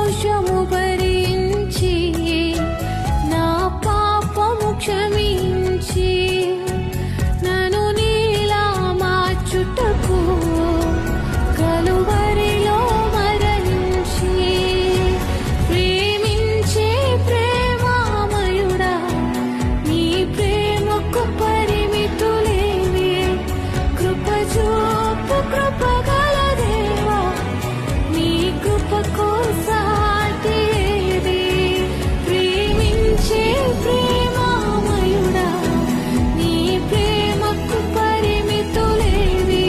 దోషము భరించి నా పాపము క్షమించి నన్ను నీలా మార్చుటకు కలువరిలో మరణించి ప్రేమించే ప్రేమామయుడా నీ ప్రేమకు పరిమితులేవి కృప చూపు కృపగల దేవా నీ కృపకు సాటి ఏది ప్రేమించే ప్రేమామయుడా నీ ప్రేమకు పరిమితులేవి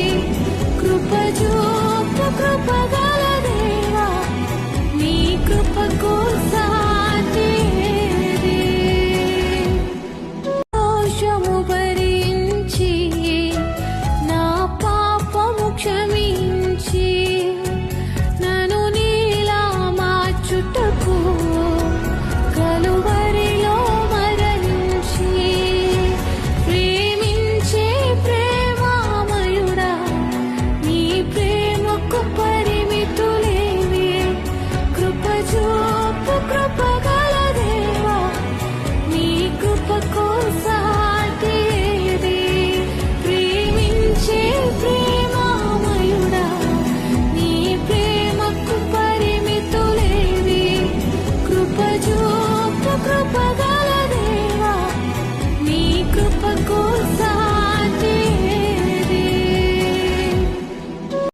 కృప చూపు కృపగల దేవా నీ కృపకు సాటి